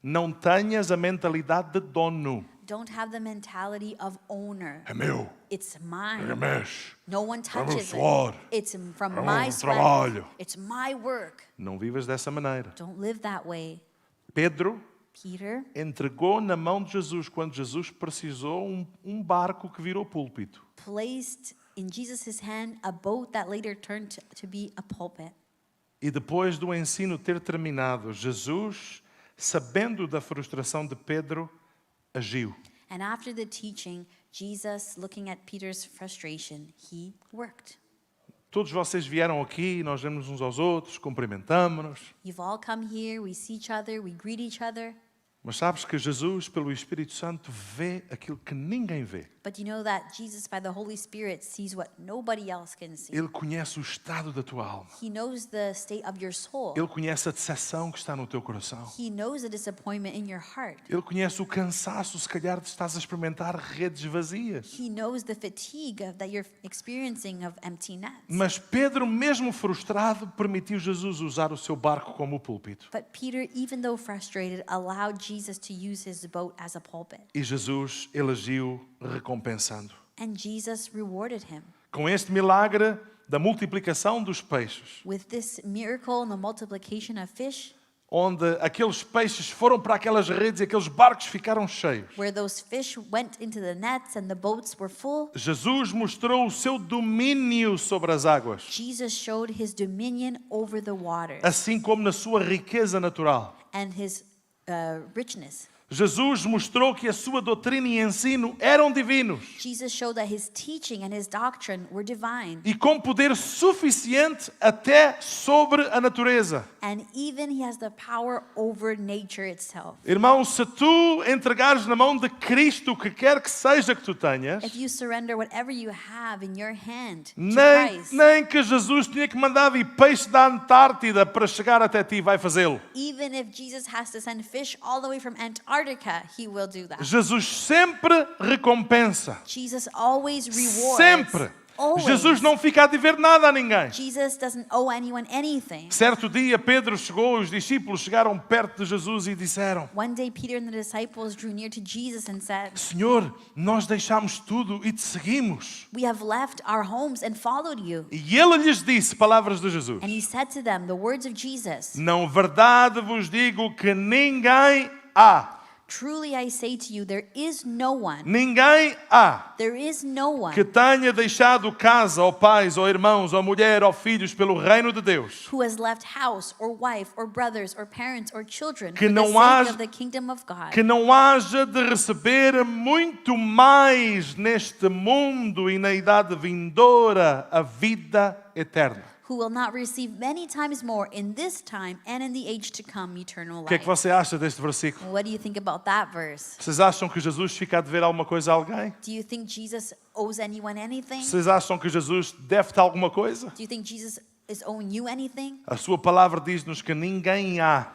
Não tenhas a mentalidade de dono. Don't have the mentality of owner. É meu, It's mine. ninguém mexe. No one touches suor. it. It's from É o my meu sweat. trabalho. It's my work. Não vivas dessa maneira. Don't live that way. Pedro Peter entregou na mão de Jesus quando Jesus precisou um barco que virou púlpito. placed in Jesus' hand a boat that later turned to be a pulpit. E depois do ensino ter terminado, Jesus, sabendo da frustração de Pedro, agiu. And after the teaching, Jesus, looking at Peter's frustration, he worked. Todos vocês vieram aqui, nós vemos uns aos outros, cumprimentamos-nos. You've all come here, we see each other, we greet each other. Mas sabes que Jesus, pelo Espírito Santo, vê aquilo que ninguém vê. But you know that Jesus, by the Holy Spirit, sees what nobody else can see. Ele conhece o estado da tua alma. He knows the state of your soul. Ele conhece a decepção que está no teu coração. He knows the disappointment in your heart. Ele conhece o cansaço, se calhar, de estás a experimentar redes vazias. He knows the fatigue that you're experiencing of empty nets. Mas Pedro, mesmo frustrado, permitiu Jesus usar o seu barco como púlpito. But Peter, even though frustrated, allowed Jesus to use his boat as a pulpit. E Jesus, ele agiu recompensando. And Jesus rewarded him. Com este milagre da multiplicação dos peixes, With this miracle and the multiplication of fish, onde aqueles peixes foram para aquelas redes e aqueles barcos ficaram cheios, where those fish went into the nets and the boats were full, Jesus mostrou o seu domínio sobre as águas, Jesus showed his dominion over the waters assim como na sua riqueza natural. and his richness. Jesus mostrou que a sua doutrina e ensino eram divinos Jesus showed that his teaching and his doctrine were divine. e com poder suficiente até sobre a natureza. And even he has the power over nature itself. Irmão, se tu entregares na mão de Cristo o que quer que seja que tu tenhas, If you surrender whatever you have in your hand to nem, Christ, nem que Jesus tinha que mandar vir peixe da Antártida para chegar até ti, vai fazê-lo. even if Jesus has to send fish all the way from Antarctica, he will do that. Jesus sempre recompensa. Jesus always rewards. Sempre. Always. Jesus não fica a dever nada a ninguém. Jesus doesn't owe anyone anything. Certo dia, Pedro chegou, os discípulos chegaram perto de Jesus e disseram: One day, Peter and the disciples drew near to Jesus and said, Senhor, nós deixamos tudo e te seguimos. "We have left our homes and followed you." E ele lhes disse, palavras de Jesus: And he said to them the words of Jesus, Não verdade vos digo que ninguém há. "Truly I say to you, there is no one, Ninguém há there is no one que tenha deixado casa, ou pais, ou irmãos, ou mulher, ou filhos pelo reino de Deus, who has left house or wife or brothers or parents or children Que for the não sake haja- of the kingdom of God, que não haja de receber muito mais neste mundo e na idade vindoura a vida eterna. who will not receive many times more in this time and in the age to come eternal O que é que life." você acha deste versículo? What do you think about that verse? Vocês acham que Jesus fica a dever alguma coisa a alguém? Do you think Jesus owes anyone anything? Vocês acham que Jesus deve-te alguma coisa? Do you think Jesus is owing you anything? A sua palavra diz-nos que ninguém há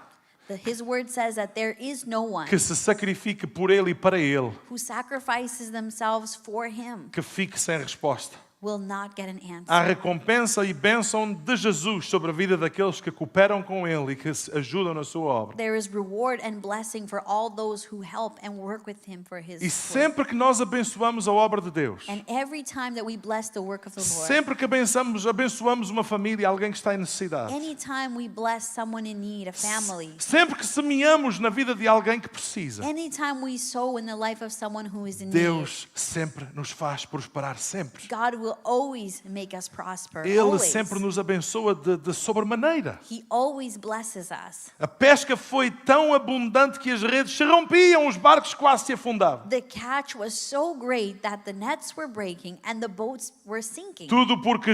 His word says that there is no one que se sacrifique por ele e para ele who sacrifices themselves for him que fique sem resposta. will not get an Há answer. recompensa e bênção de Jesus sobre a vida daqueles que cooperam com Ele e que se ajudam na sua obra. There is reward and blessing for all those who help and work with him for his E work. sempre que nós abençoamos a obra de Deus, And every time that we bless the work of the Lord, sempre que abençoamos uma família, alguém que está em necessidade, anytime we bless someone in need, a family, sempre que semeamos na vida de alguém que precisa, anytime we sow in the life of someone who is in need, Deus sempre nos faz prosperar, sempre. God will always make us prosper. Ele Always. sempre nos abençoa de sobremaneira. He always blesses us. A pesca foi tão abundante que as redes se rompiam, os barcos quase se afundavam. The catch was so great that the nets were breaking and the boats were sinking. Tudo porque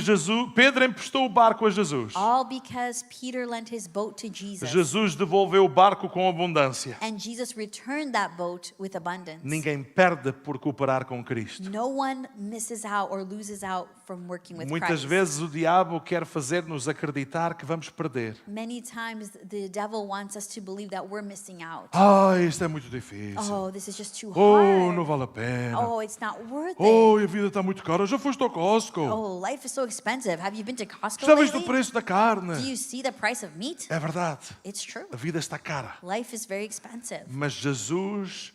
Pedro emprestou o barco a Jesus. All because Peter lent his boat to Jesus. Jesus devolveu o barco com abundância. And Jesus returned that boat with abundance. Ninguém perde por cooperar com Cristo. No one misses out or loses out from working with Muitas Christ. vezes o diabo quer fazer-nos acreditar que vamos perder. Many times the devil wants us to believe that we're missing out. Isto é muito difícil. Oh, this is just too Não hard. vale a pena. Oh, it's not worth it. A vida está muito cara. Já foste ao Costco? Oh, life is so expensive. Have you been to Costco Já viste o lately? preço da Do carne? you see the price of meat? É verdade. It's true. A vida está cara. Life is very expensive. Mas Jesus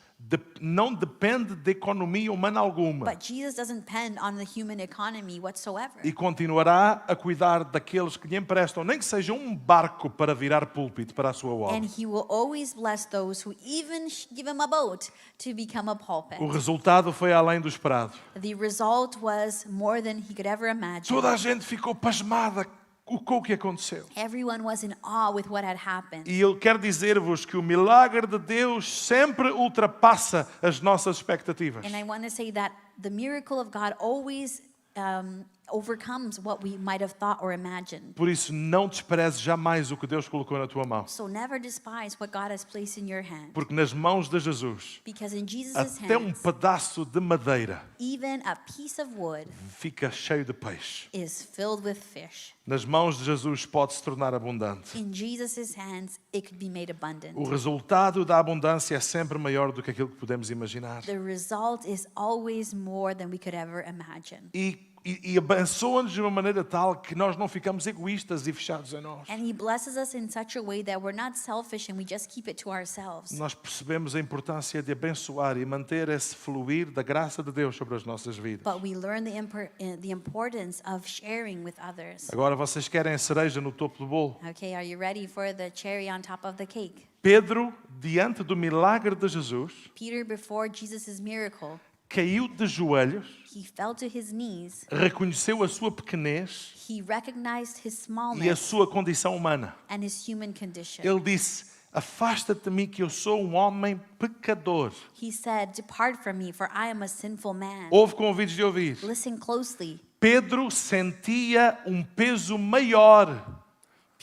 não depende de economia humana alguma. But Jesus doesn't depend on the human economy whatsoever. E continuará a cuidar daqueles que lhe emprestam, nem que seja um barco para virar púlpito para a sua obra. And he will always bless those who even give him a boat to become a pulpit. O resultado foi além do esperado. The result was more than he could ever imagine. Toda a gente ficou pasmada com o que aconteceu. Everyone was in awe with what had happened. E eu quero dizer-vos que o milagre de Deus sempre ultrapassa as nossas expectativas. And I want to say that the miracle of God always overcomes what we might have thought or imagined. Por isso, não desprezes jamais o que Deus colocou na tua mão. So never despise what God has placed in your hand. Porque nas mãos de Jesus, Because in Jesus' até um hands, pedaço de madeira even a piece of wood fica cheio de peixe. is filled with fish. Nas mãos de Jesus pode se tornar abundante. In Jesus' hands, it could be made abundant. O resultado da abundância é sempre maior do que aquilo que podemos imaginar. The result is always more than we could ever imagine. E abençoa-nos de uma maneira tal que nós não ficamos egoístas e fechados em nós. And he blesses us in such a way that we're not selfish and we just keep it to ourselves. Nós percebemos a importância de abençoar e manter esse fluir da graça de Deus sobre as nossas vidas. But we learn the importance of sharing with others. Agora vocês querem a cereja no topo do bolo? Okay, are you ready for the cherry on top of the cake? Pedro, diante do milagre de Jesus, Peter, before Jesus' miracle, caiu de joelhos, he fell to his knees. reconheceu a sua pequenez He recognized his e a smallness sua condição humana. and his human condition. Ele disse: afasta-te de mim que eu sou um homem pecador. He said, "Depart from me, for I am a sinful man." Ouve com ouvidos de ouvir. Listen closely. Pedro sentia um peso maior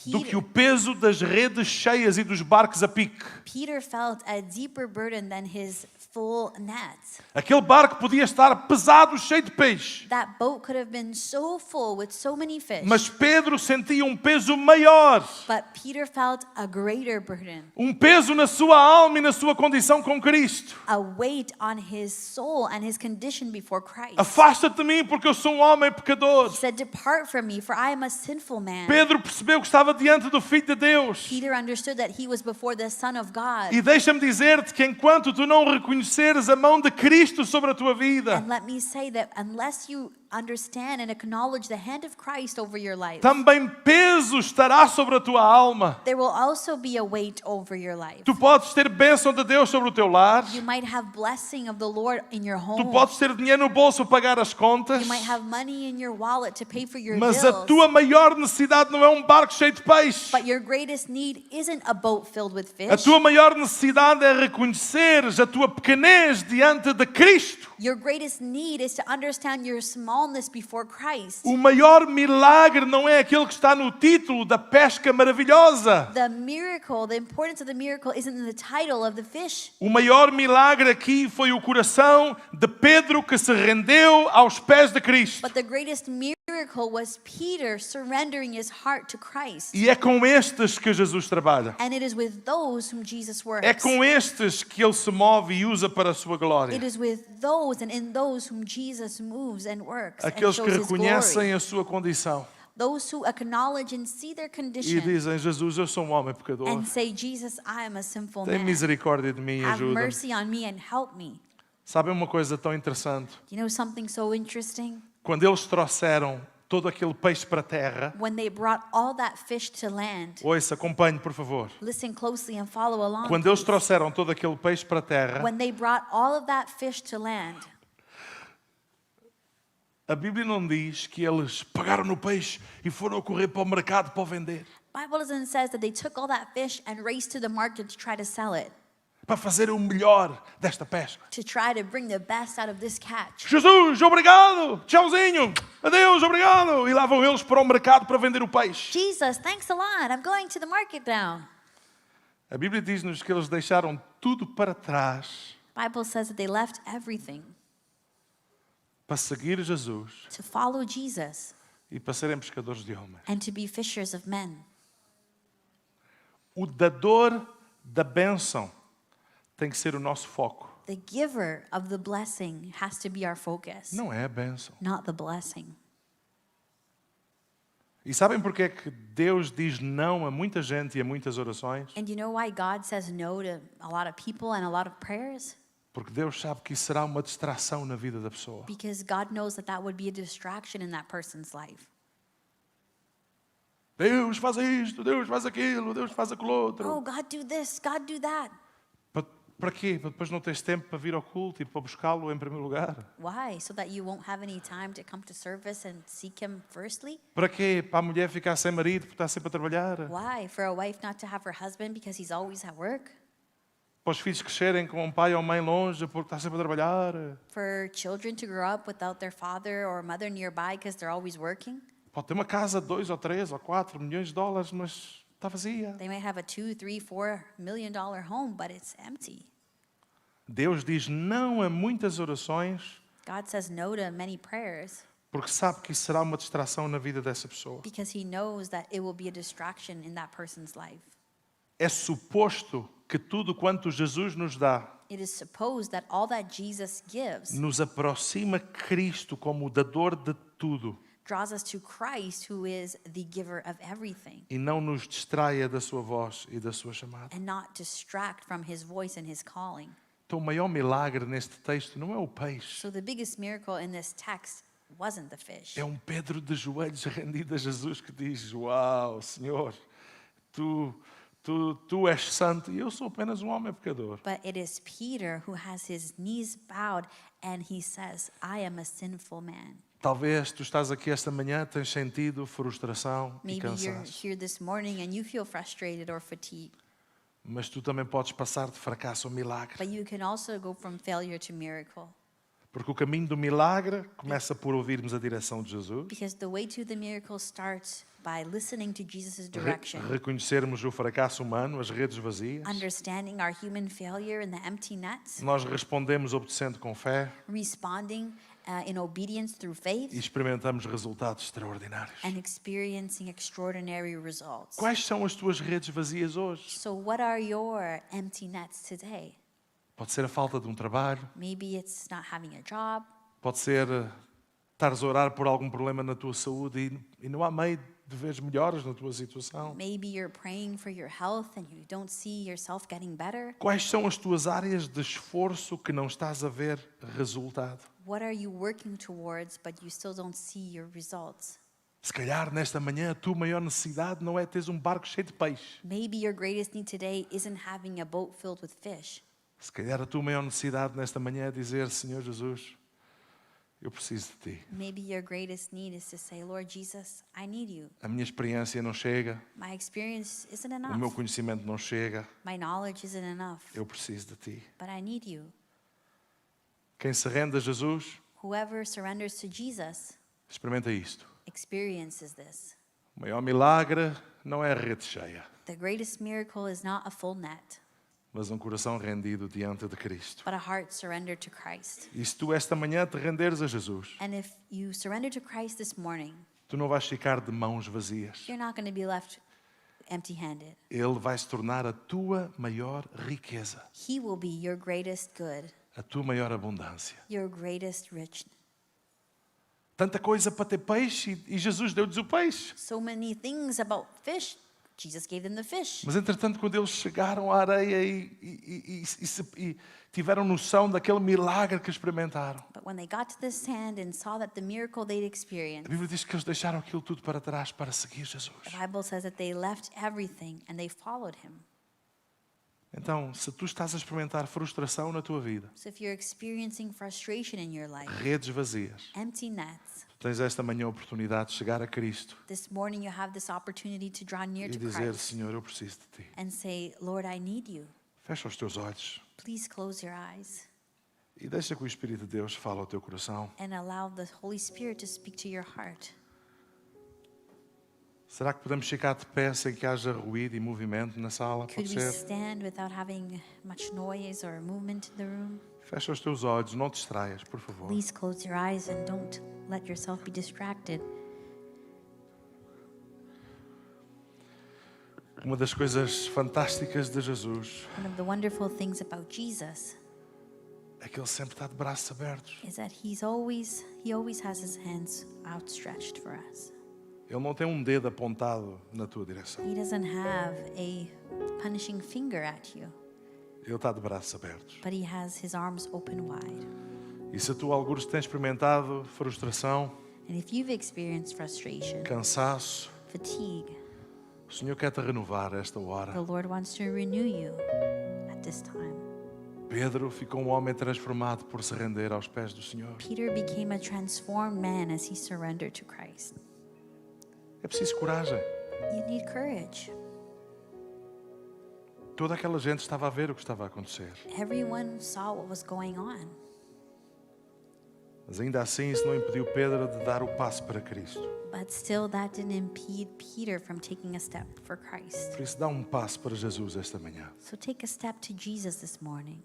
do que o peso das redes cheias e dos barcos a pique. Peter felt a deeper burden than his full net. Aquele barco podia estar pesado, cheio de peixe. That boat could have been so full with so many fish. Mas Pedro sentia um peso maior. But Peter felt a greater burden, Um peso na sua alma e na sua condição com Cristo. a weight on his soul and his condition before Christ. Afasta-te de mim porque eu sou um homem pecador. He said, "Depart from me, for I am a sinful man." Pedro percebeu que estava diante do Filho de Deus. Peter understood that he was before the Son of God. E deixa-me dizer-te que enquanto tu não reconheceres a mão de Cristo sobre a tua vida, And let me say that unless you understand and acknowledge the hand of Christ over your life, também peso estará sobre a tua alma. there will also be a weight over your life. Tu podes ter bênção de Deus sobre o teu lar. You might have blessing of the Lord in your Tu home. podes ter dinheiro no bolso para pagar as contas. You might have money in your wallet to pay for your Mas a bills. tua maior necessidade não é um barco cheio de peixe. But your greatest need isn't a boat filled with A fish. tua maior necessidade é reconheceres a tua pequenez diante de Cristo. Your greatest need is to understand your smallness before Christ. O maior milagre não é aquele que está no título da pesca maravilhosa. The miracle, the importance of the miracle isn't in the title of the fish. O maior milagre aqui foi o coração de Pedro que se rendeu aos pés de Cristo. But the greatest miracle miracle was Peter surrendering his heart to Christ. E é com estes que Jesus trabalha. And it is with those whom Jesus works. É com estes que Ele se move e usa para a sua glória. It is with those and in those whom Jesus moves and works and Aqueles shows que his glory. reconhecem a sua condição Those who acknowledge and see their e condition dizem, Jesus, eu sou um homem pecador. and say, Jesus, I am a sinful Tem man. misericórdia de mim e Have ajuda-me. mercy on me and help me. Sabem uma coisa tão interessante? You know something so interesting? Quando eles trouxeram todo aquele peixe para a terra, When they brought all that fish to land, ouça, acompanhe, por favor. listen closely and follow along. Quando eles please. trouxeram todo aquele peixe para a terra, When they brought all of that fish to land, a Bíblia não diz que eles pegaram no peixe e foram a correr para o mercado para o vender, Bible doesn't says that they took all that fish and raced to the market to try to sell it, para fazer o melhor desta pesca. to try to bring the best out of this catch. Jesus, obrigado, tchauzinho, adeus, obrigado. E lá vão eles para o mercado para vender o peixe. Jesus, thanks a lot. I'm going to the market now. A Bíblia diz-nos que eles deixaram tudo para trás Bible says that they left everything para seguir Jesus to follow Jesus e para serem pescadores de homens. and to be fishers of men. O dador da bênção tem que ser o nosso foco. The giver of the blessing has to be our focus, Não é a bênção. not the blessing. E sabem porque é que Deus diz não a muita gente e a muitas orações? And you know why God says no to a lot of people and a lot of prayers? Porque Deus sabe que isso será uma distração na vida da pessoa. Because God knows that that would be a distraction in that person's life. Deus faz isto, Deus faz aquilo, Deus faz aquilo outro. Oh, God, do this, God, do that. Para quê? Para depois não teres tempo para vir ao culto e para buscá-lo em primeiro lugar? Why? So that you won't have any time to come to service and seek Him firstly? Para quê? Para a mulher ficar sem marido porque está sempre a trabalhar? Why? For a wife not to have her husband because he's always at work? Para os filhos crescerem com um pai ou mãe longe porque está sempre a trabalhar? For children to grow up without their father or mother nearby because they're always working? Pode ter uma casa de 2 ou 3 ou 4 milhões de dólares, mas está vazia. They might have a $2, $3, $4 million home, but it's empty. Deus diz não a muitas orações God says no to many prayers porque sabe que isso será uma distração na vida dessa pessoa. because He knows that it will be a distraction in that person's life. É suposto que tudo quanto Jesus nos dá It is supposed that all that Jesus gives nos aproxima Cristo como o dador de tudo draws us to Christ, who is the giver of everything, e não nos distraia da sua voz e da sua chamada. and not distract from His voice and His calling. Então o maior milagre neste texto não é o peixe, So the biggest miracle in this text wasn't the fish. é um Pedro de joelhos rendido a Jesus que diz: Uau, Senhor, tu és santo e eu sou apenas um homem pecador. But it is Peter who has his knees bowed and he says, I am a sinful man. Talvez tu estás aqui esta manhã, tens sentido frustração e Maybe you're cansaço. here this morning and you feel frustrated or fatigued, Mas tu também podes passar de fracasso ao milagre. but you can also go from failure to miracle. Porque o caminho do milagre começa por ouvirmos a direção de Jesus, Because the way to the miracle starts by listening to Jesus' direction, reconhecermos o fracasso humano, as redes vazias. understanding our human failure and the empty nets, Nós respondemos obedecendo com fé responding in obedience through faith, e experimentamos resultados extraordinários. and experiencing extraordinary results. Quais são as tuas redes vazias hoje? So what are your empty nets today? Pode ser a falta de um trabalho, Maybe it's not having a job. pode ser estares a orar por algum problema na tua saúde e não há meio de ver melhoras na tua situação. Maybe you're praying for your health and you don't see yourself getting better. Quais são as tuas áreas de esforço que não estás a ver resultado? What are you working towards but you still don't see your results? Se calhar nesta manhã a tua maior necessidade não é teres um barco cheio de peixe. Maybe your greatest need today isn't having a boat filled with fish. Se calhar a tua maior necessidade nesta manhã é dizer: Senhor Jesus, eu preciso de Ti. Maybe your greatest need is to say, Lord Jesus, I need you. A minha experiência não chega, My experience isn't o meu enough. conhecimento não chega, My knowledge isn't enough, eu preciso de Ti. but I need you. Quem se rende a Jesus, Whoever surrenders to Jesus experimenta isto. experiences this. O maior milagre não é a rede cheia. The greatest miracle is not a full net. mas um coração rendido diante de Cristo. but a heart surrendered to Christ. E se tu esta manhã te renderes a Jesus, And if you surrender to Christ this morning, tu não vais ficar de mãos vazias. you're not going to be left empty-handed. Ele vai se tornar a tua maior riqueza, He will be your greatest good, a tua maior abundância. your greatest richness. Tanta coisa para ter peixe e Jesus deu-lhes o peixe. So many things about fish. Jesus gave them the fish. Mas entretanto, quando eles chegaram à areia e tiveram noção daquele milagre que experimentaram, But when they got to the sand and saw that the miracle they'd a experienced, Bíblia diz que eles deixaram aquilo tudo para trás para seguir Jesus. the Bible says that they left everything and they followed him. Então, se tu estás a experimentar frustração na tua vida, So if you're experiencing frustration in your life, redes vazias, empty nets, tens esta manhã a oportunidade de chegar a Cristo this morning you have this opportunity to draw near e to dizer: Christ Senhor, eu preciso de ti. and say, Lord, I need you. Fecha os teus olhos Please close your eyes e deixa que o Espírito de Deus fale ao teu coração. and allow the Holy Spirit to speak to your heart. Será que podemos ficar de pé sem que haja ruído e movimento na sala? Pode Could we ser? stand without having much noise or movement in the room? Fecha os teus olhos, não te distraias, por favor. Please close your eyes and don't let yourself be distracted. Uma das coisas fantásticas de Jesus One of the wonderful things about Jesus é que ele sempre está de braços abertos. is that he always has his hands outstretched for us. Ele não tem um dedo apontado na tua direção. He doesn't have a punishing finger at you, Ele está de braços abertos. but he has his arms open wide. E se tu, algures, tens experimentado frustração, And if you've experienced frustration, cansaço, fatigue, o Senhor quer te renovar esta hora. the Lord wants to renew you at this time. Pedro ficou um homem transformado por se render aos pés do Senhor. Peter became a transformed man as he surrendered to Christ. É preciso coragem. You need courage. Toda aquela gente estava a ver o que estava a acontecer. Everyone saw what was going on. Mas ainda assim, isso não impediu Pedro de dar o passo para Cristo. But still, that didn't impede Peter from taking a step for Christ. Por isso, dá um passo para Jesus esta manhã. So take a step to Jesus this morning.